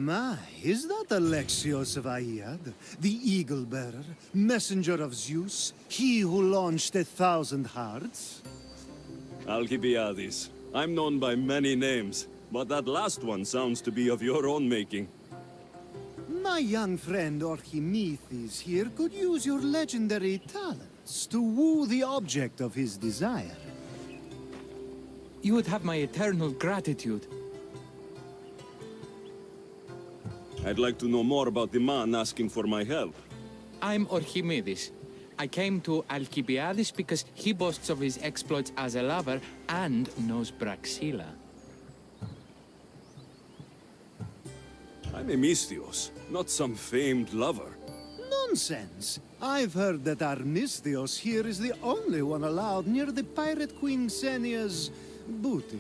My, is that Alexios of Aiad, the Eagle-Bearer, messenger of Zeus, he who launched 1,000 hearts? Alcibiades. I'm known by many names, but that last one sounds to be of your own making. My young friend Archimedes here could use your legendary talents to woo the object of his desire. You would have my eternal gratitude. I'd like to know more about the man asking for my help. I'm Archimedes. I came to Alcibiades because he boasts of his exploits as a lover and knows Praxilla. I'm Misthios, not some famed lover. Nonsense! I've heard that Armistios here is the only one allowed near the pirate queen Xenia's booty.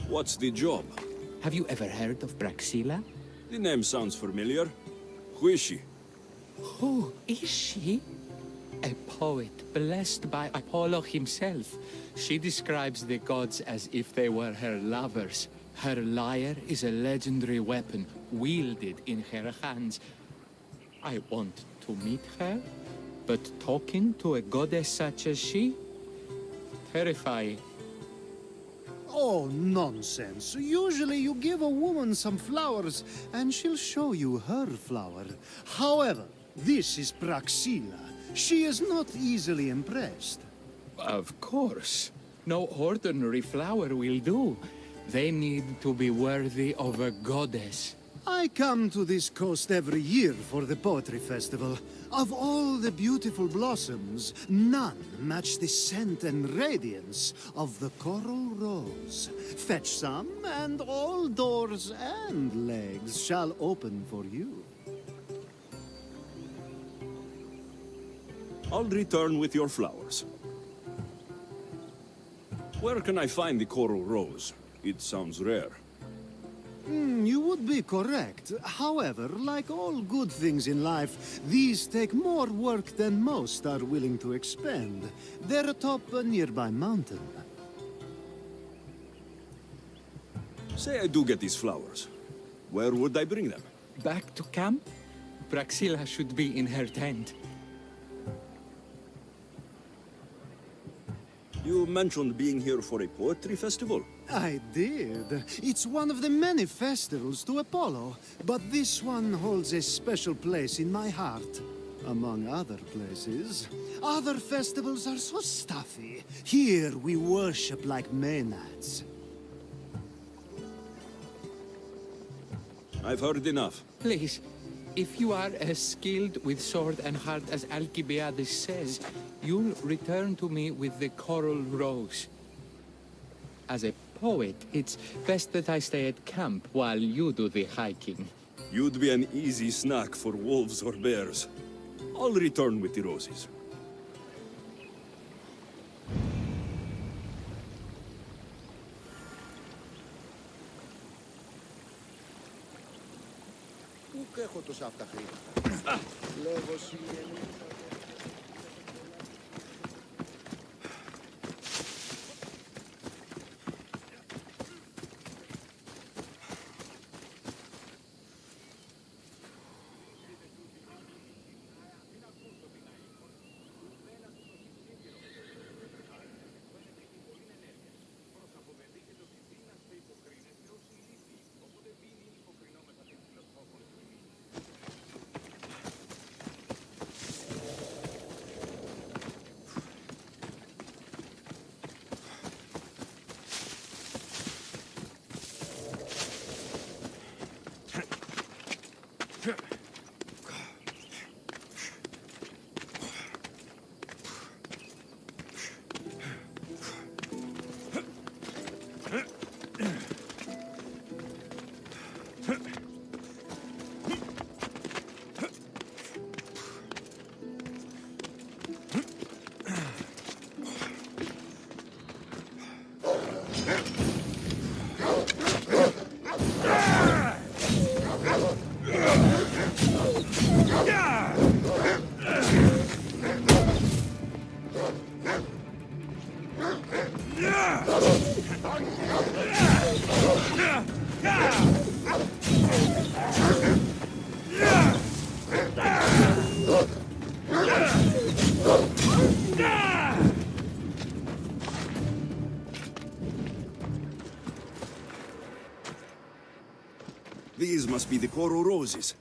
What's the job? Have you ever heard of Praxilla? The name sounds familiar. Who is she? Who is she? A poet blessed by Apollo himself. She describes the gods as if they were her lovers. Her lyre is a legendary weapon wielded in her hands. I want to meet her, but talking to a goddess such as she? Terrifying. Oh, nonsense. Usually you give a woman some flowers, and she'll show you her flower. However, this is Praxilla. She is not easily impressed. Of course. No ordinary flower will do. They need to be worthy of a goddess. I come to this coast every year for the Poetry Festival. Of all the beautiful blossoms, none match the scent and radiance of the coral rose. Fetch some, and all doors and legs shall open for you. I'll return with your flowers. Where can I find the coral rose? It sounds rare. You would be correct. However, like all good things in life, these take more work than most are willing to expend. They're atop a nearby mountain. Say I do get these flowers. Where would I bring them? Back to camp? Praxilla should be in her tent. You mentioned being here for a poetry festival. I did. It's one of the many festivals to Apollo, but this one holds a special place in my heart. Among other places. Other festivals are so stuffy. Here we worship like maenads. I've heard enough. Please, if you are as skilled with sword and heart as Alcibiades says, you'll return to me with the coral rose. As a poet, it's best that I stay at camp while you do the hiking. You'd be an easy snack for wolves or bears. I'll return with the roses. Πού έχω τόσα αυτά χρήματα. Λόγω συγγενή. These must be the coral roses.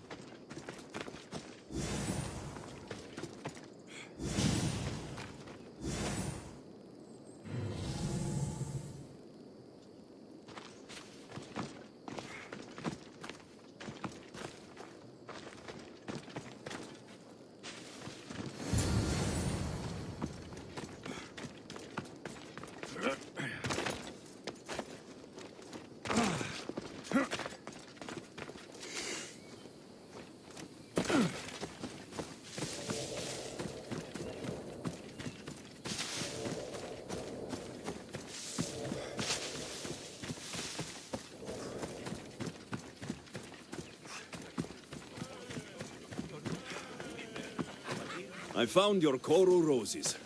I found your coral roses.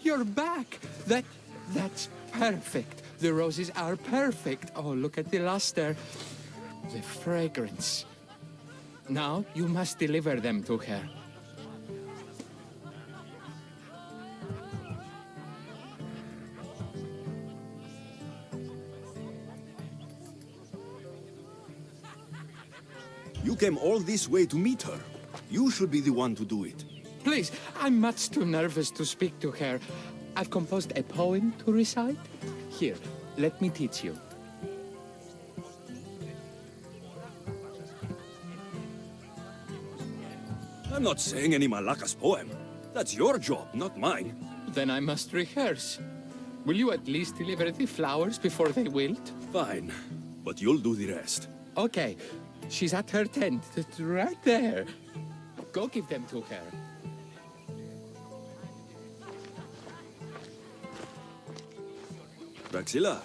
You're back! That's perfect. The roses are perfect. Oh, look at the luster. The fragrance. Now you must deliver them to her. You came all this way to meet her. You should be the one to do it. Please, I'm much too nervous to speak to her. I've composed a poem to recite. Here, let me teach you. I'm not saying any Malakas poem. That's your job, not mine. Then I must rehearse. Will you at least deliver the flowers before they wilt? Fine, but you'll do the rest. Okay, she's at her tent. It's right there. Go give them to her. Praxilla,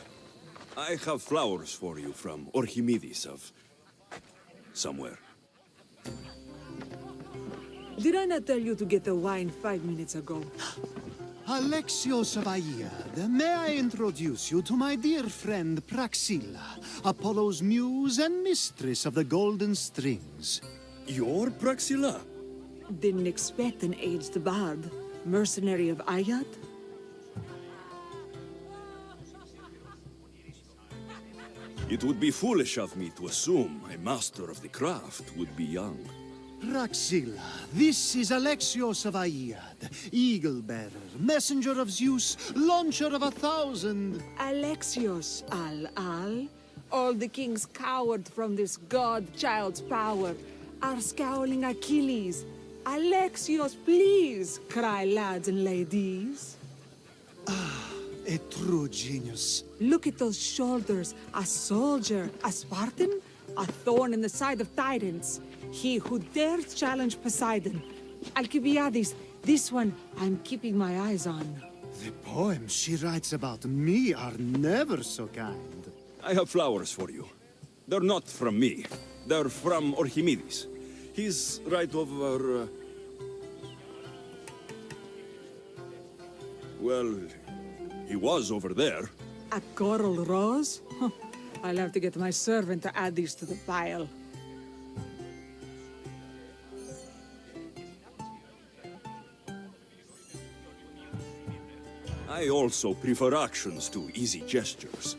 I have flowers for you from Archimedes of... somewhere. Did I not tell you to get the wine 5 minutes ago? Alexios of Aiad, may I introduce you to my dear friend Praxilla, Apollo's muse and mistress of the golden strings. You're Praxilla? Didn't expect an aged bard. Mercenary of Aiad? It would be foolish of me to assume a master of the craft would be young. Praxilla, this is Alexios of Aiad, eagle-bearer, messenger of Zeus, launcher of 1,000... Alexios, Al. All the kings cowered from this god-child's power. Are scowling Achilles. Alexios, please, cry lads and ladies. A true genius. Look at those shoulders. A soldier, a Spartan, a thorn in the side of titans. He who dares challenge Poseidon. Alcibiades, this one I'm keeping my eyes on. The poems she writes about me are never so kind. I have flowers for you. They're not from me. They're from Archimedes. He's right over... Well, he was over there. A coral rose? Huh. I'll have to get my servant to add these to the pile. I also prefer actions to easy gestures.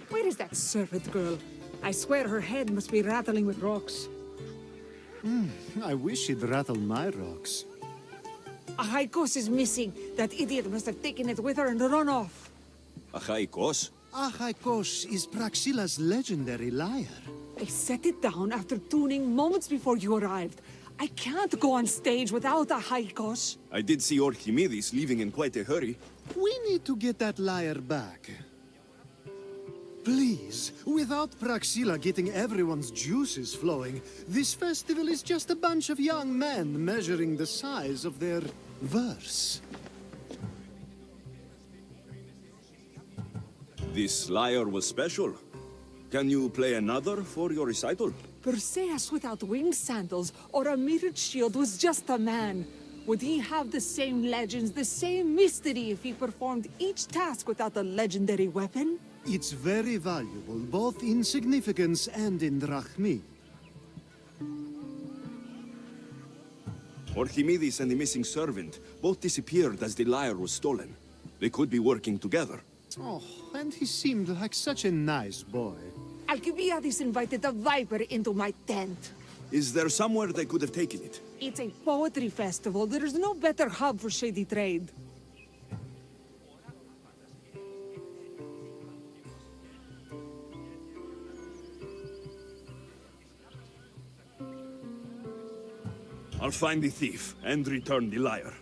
Where is that servant girl? I swear her head must be rattling with rocks. I wish she'd rattle my rocks. A Haikos is missing. That idiot must have taken it with her and run off. Achaikos? Achaikos is Praxilla's legendary lyre. I set it down after tuning moments before you arrived. I can't go on stage without a Haikos. I did see Archimedes leaving in quite a hurry. We need to get that lyre back. Please, without Praxilla getting everyone's juices flowing, this festival is just a bunch of young men measuring the size of their verse. This lyre was special. Can you play another for your recital? Perseus without winged sandals or a mirrored shield was just a man. Would he have the same legends, the same mystery if he performed each task without a legendary weapon? It's very valuable, both in significance and in drachmi. Archimedes and the missing servant both disappeared as the lyre was stolen. They could be working together. Oh, and he seemed like such a nice boy. Alcibiades invited a viper into my tent. Is there somewhere they could have taken it? It's a poetry festival. There is no better hub for shady trade. I'll find the thief and return the lyre.